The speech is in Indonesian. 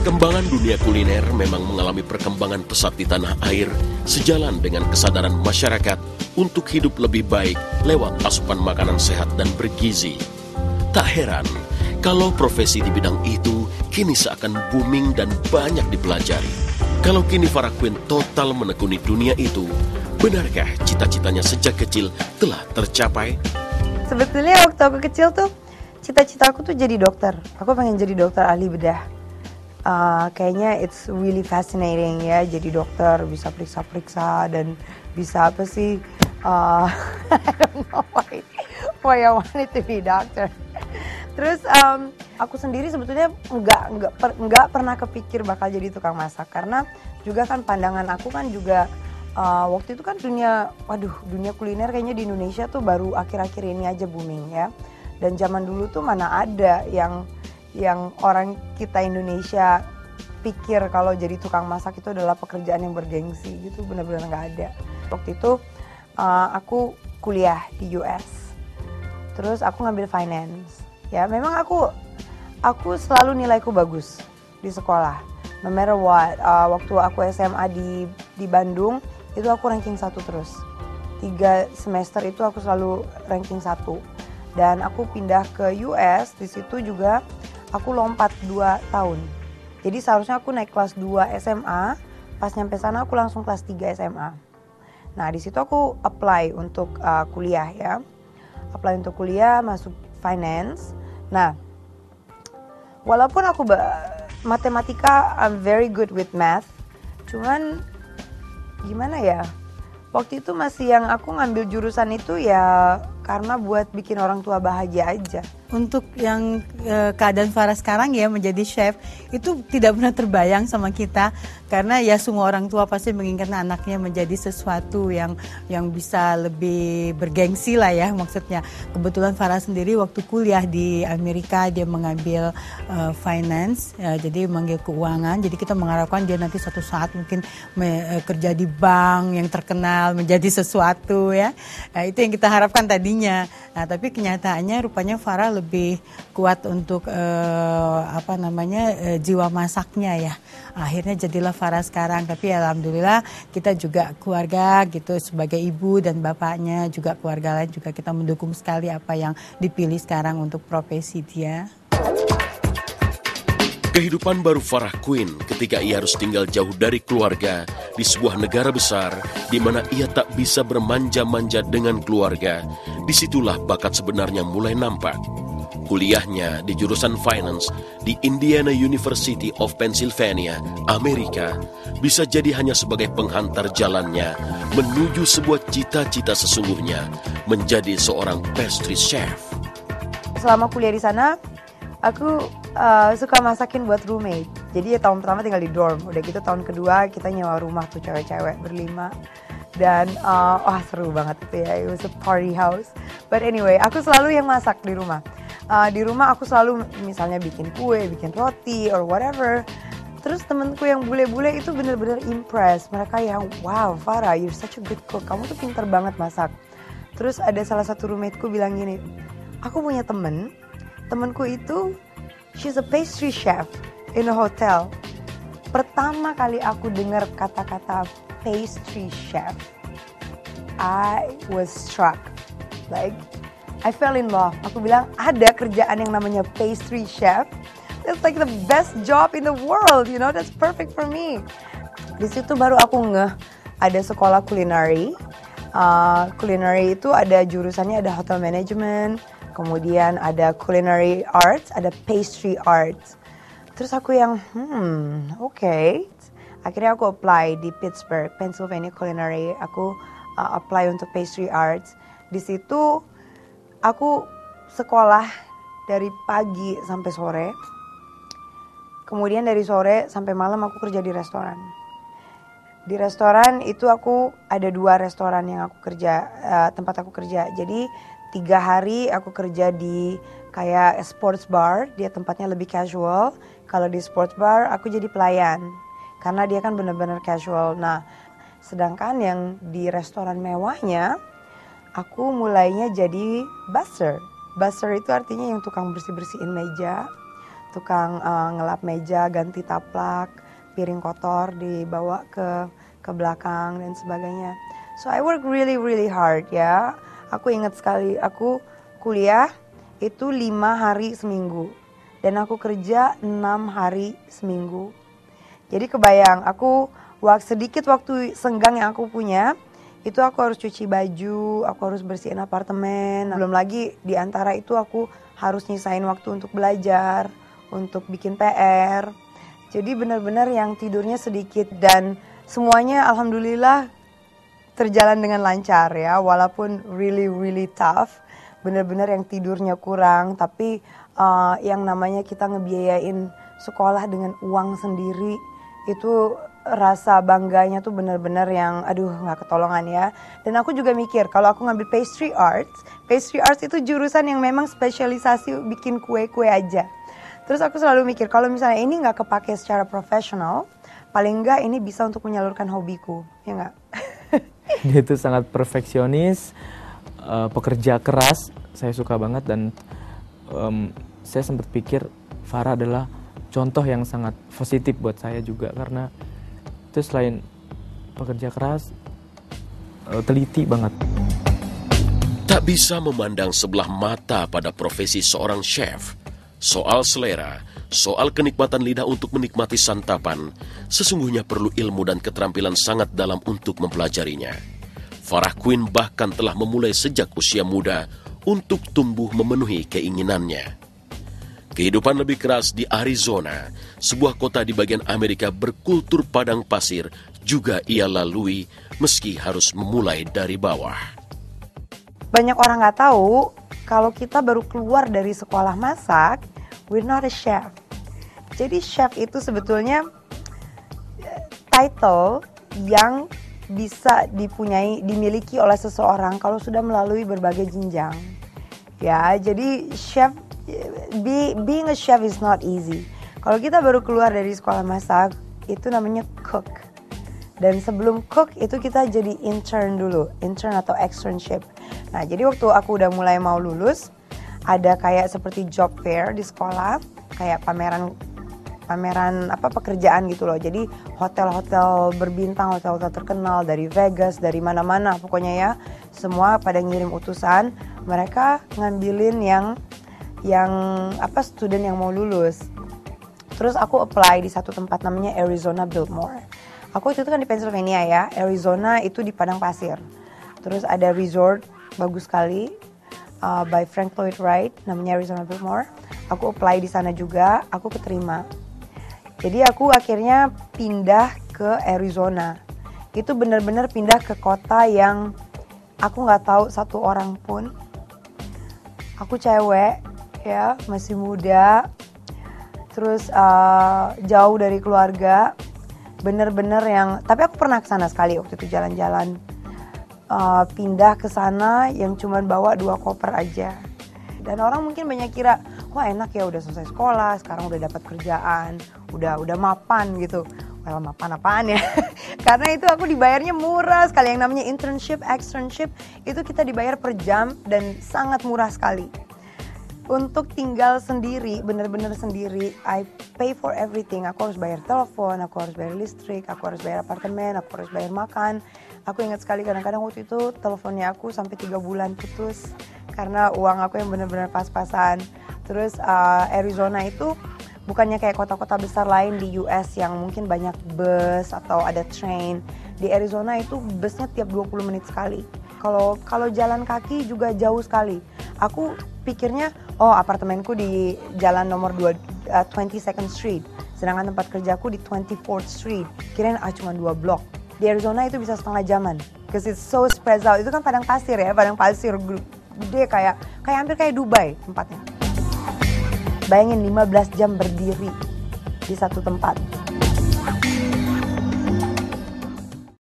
Perkembangan dunia kuliner memang mengalami perkembangan pesat di tanah air sejalan dengan kesadaran masyarakat untuk hidup lebih baik lewat asupan makanan sehat dan bergizi. Tak heran kalau profesi di bidang itu kini seakan booming dan banyak dipelajari. Kalau kini Farah Quinn total menekuni dunia itu, benarkah cita-citanya sejak kecil telah tercapai? Sebetulnya waktu aku kecil tuh, cita-cita aku tuh jadi dokter. Aku pengen jadi dokter ahli bedah. Kayaknya it's really fascinating ya, jadi dokter bisa periksa-periksa dan bisa apa sih? I don't know why I wanted to be doctor. Terus aku sendiri sebetulnya nggak pernah kepikir bakal jadi tukang masak karena juga kan pandangan aku kan juga waktu itu kan dunia kuliner kayaknya di Indonesia tuh baru akhir-akhir ini aja booming ya. Dan zaman dulu tuh mana ada yang orang kita Indonesia pikir kalau jadi tukang masak itu adalah pekerjaan yang bergengsi gitu, benar-benar nggak ada. Waktu itu aku kuliah di US, terus aku ngambil finance. Ya memang aku selalu nilaiku bagus di sekolah, no matter what. Waktu aku SMA di Bandung itu aku ranking 1 terus. 3 semester itu aku selalu ranking 1. Dan aku pindah ke US, di situ juga aku lompat 2 tahun. Jadi seharusnya aku naik kelas 2 SMA, pas nyampe sana aku langsung kelas 3 SMA. Nah di situ aku apply untuk kuliah ya. Apply untuk kuliah, masuk finance. Nah, walaupun aku matematika, I'm very good with math. Cuman gimana ya? Waktu itu masih yang aku ngambil jurusan itu ya karena buat bikin orang tua bahagia aja. Untuk yang keadaan Farah sekarang ya menjadi chef itu tidak pernah terbayang sama kita karena ya semua orang tua pasti menginginkan anaknya menjadi sesuatu yang bisa lebih bergengsi lah ya maksudnya. Kebetulan Farah sendiri waktu kuliah di Amerika dia mengambil finance jadi mengambil keuangan, jadi kita mengharapkan dia nanti suatu saat mungkin kerja di bank yang terkenal menjadi sesuatu ya. Nah, itu yang kita harapkan tadinya. Nah, tapi kenyataannya rupanya Farah lebih kuat untuk jiwa masaknya ya. Akhirnya jadilah Farah sekarang. Tapi alhamdulillah kita juga keluarga gitu sebagai ibu dan bapaknya juga keluarga lain juga kita mendukung sekali apa yang dipilih sekarang untuk profesi dia. Kehidupan baru Farah Quinn ketika ia harus tinggal jauh dari keluarga di sebuah negara besar di mana ia tak bisa bermanja-manja dengan keluarga. Disitulah bakat sebenarnya mulai nampak. Kuliahnya di jurusan finance di Indiana University of Pennsylvania, Amerika, bisa jadi hanya sebagai penghantar jalannya menuju sebuah cita-cita sesungguhnya, menjadi seorang pastry chef. Selama kuliah di sana, aku suka masakin buat roommate. Jadi ya tahun pertama tinggal di dorm. Udah gitu tahun kedua kita nyewa rumah tuh cewek-cewek berlima. Dan seru banget itu ya. It was a party house. But anyway, aku selalu yang masak di rumah. Di rumah aku selalu misalnya bikin kue, bikin roti or whatever. Terus temenku yang bule-bule itu bener-bener impress. Mereka yang wow Farah, you're such a good cook. Kamu tuh pintar banget masak. Terus ada salah satu roommateku bilang gini, aku punya temenku itu she's a pastry chef in a hotel. Pertama kali aku dengar kata-kata pastry chef, I was struck. Like, I fell in love. Aku bilang, ada kerjaan yang namanya pastry chef. That's like the best job in the world, you know, that's perfect for me. Di situ baru aku ngeh, ada sekolah culinary. Culinary itu ada jurusannya, ada hotel management, kemudian ada culinary arts, ada pastry arts. Terus aku yang, okay. Akhirnya aku apply di Pittsburgh, Pennsylvania Culinary. Aku apply untuk pastry arts. Di situ aku sekolah dari pagi sampai sore. Kemudian dari sore sampai malam aku kerja di restoran. Di restoran itu aku ada 2 restoran yang aku kerja, tempat aku kerja. Jadi 3 hari aku kerja di kayak sports bar, dia tempatnya lebih casual. Kalau di sports bar aku jadi pelayan, karena dia kan benar-benar casual. Nah, sedangkan yang di restoran mewahnya, aku mulainya jadi busser. Busser itu artinya yang tukang bersih-bersihin meja. tukang ngelap meja, ganti taplak, piring kotor dibawa ke belakang dan sebagainya. So I work really really hard ya. Aku ingat sekali, aku kuliah itu 5 hari seminggu dan aku kerja 6 hari seminggu. Jadi kebayang, sedikit waktu senggang yang aku punya, itu aku harus cuci baju, aku harus bersihin apartemen. Belum lagi di antara itu aku harus nyisain waktu untuk belajar, untuk bikin PR. Jadi benar-benar yang tidurnya sedikit dan semuanya alhamdulillah terjalan dengan lancar ya. Walaupun really really tough, benar-benar yang tidurnya kurang, tapi yang namanya kita ngebiayain sekolah dengan uang sendiri, itu rasa bangganya tuh benar-benar yang nggak ketolongan ya. Dan aku juga mikir kalau aku ngambil pastry arts itu jurusan yang memang spesialisasi bikin kue-kue aja. Terus aku selalu mikir kalau misalnya ini nggak kepake secara profesional, paling nggak ini bisa untuk menyalurkan hobiku, ya nggak? Dia itu sangat perfeksionis, pekerja keras, saya suka banget dan saya sempat pikir Farah adalah contoh yang sangat positif buat saya juga karena itu selain pekerja keras, teliti banget. Tak bisa memandang sebelah mata pada profesi seorang chef. Soal selera, soal kenikmatan lidah untuk menikmati santapan, sesungguhnya perlu ilmu dan keterampilan sangat dalam untuk mempelajarinya. Farah Quinn bahkan telah memulai sejak usia muda untuk tumbuh memenuhi keinginannya. Kehidupan lebih keras di Arizona, sebuah kota di bagian Amerika berkultur padang pasir, juga ia lalui meski harus memulai dari bawah. Banyak orang nggak tahu kalau kita baru keluar dari sekolah masak, we're not a chef. Jadi chef itu sebetulnya title yang bisa dimiliki oleh seseorang kalau sudah melalui berbagai jenjang. Ya, jadi chef, being a chef is not easy. Kalau kita baru keluar dari sekolah masak, itu namanya cook. Dan sebelum cook itu kita jadi intern dulu, intern atau externship. Nah, jadi waktu aku udah mulai mau lulus, ada kayak seperti job fair di sekolah, kayak pameran pekerjaan gitu loh. Jadi hotel-hotel berbintang, hotel-hotel terkenal dari Vegas, dari mana-mana pokoknya ya, semua pada ngirim utusan, mereka ngambilin yang student yang mau lulus. Terus aku apply di satu tempat namanya Arizona Biltmore. Aku itu kan di Pennsylvania ya, Arizona itu di padang pasir. Terus ada resort bagus sekali by Frank Lloyd Wright, namanya Arizona Biltmore. Aku apply di sana juga, aku keterima. Jadi aku akhirnya pindah ke Arizona. Itu benar-benar pindah ke kota yang aku nggak tahu satu orang pun. Aku cewek ya, masih muda, terus jauh dari keluarga, bener-bener tapi aku pernah kesana sekali waktu itu jalan-jalan, pindah ke sana yang cuman bawa 2 koper aja. Dan orang mungkin banyak kira, wah enak ya udah selesai sekolah, sekarang udah dapat kerjaan, udah mapan gitu. Well, mapan apaan ya? Karena itu aku dibayarnya murah sekali, yang namanya internship, externship, itu kita dibayar per jam dan sangat murah sekali. Untuk tinggal sendiri, bener-bener sendiri, I pay for everything. Aku harus bayar telepon, aku harus bayar listrik, aku harus bayar apartemen, aku harus bayar makan. Aku ingat sekali kadang-kadang waktu itu teleponnya aku sampai 3 bulan putus karena uang aku yang bener-bener pas-pasan. Terus Arizona itu bukannya kayak kota-kota besar lain di US yang mungkin banyak bus atau ada train. Di Arizona itu busnya tiap 20 menit sekali. Kalau jalan kaki juga jauh sekali. Aku pikirnya, apartemenku di jalan nomor 22nd Street. Sedangkan tempat kerjaku di 24th Street. Kirain cuma 2 blok. Di Arizona itu bisa setengah jaman. Because it's so spread out. Itu kan padang pasir ya, padang pasir gede kayak hampir kayak Dubai tempatnya. Bayangin 15 jam berdiri di satu tempat.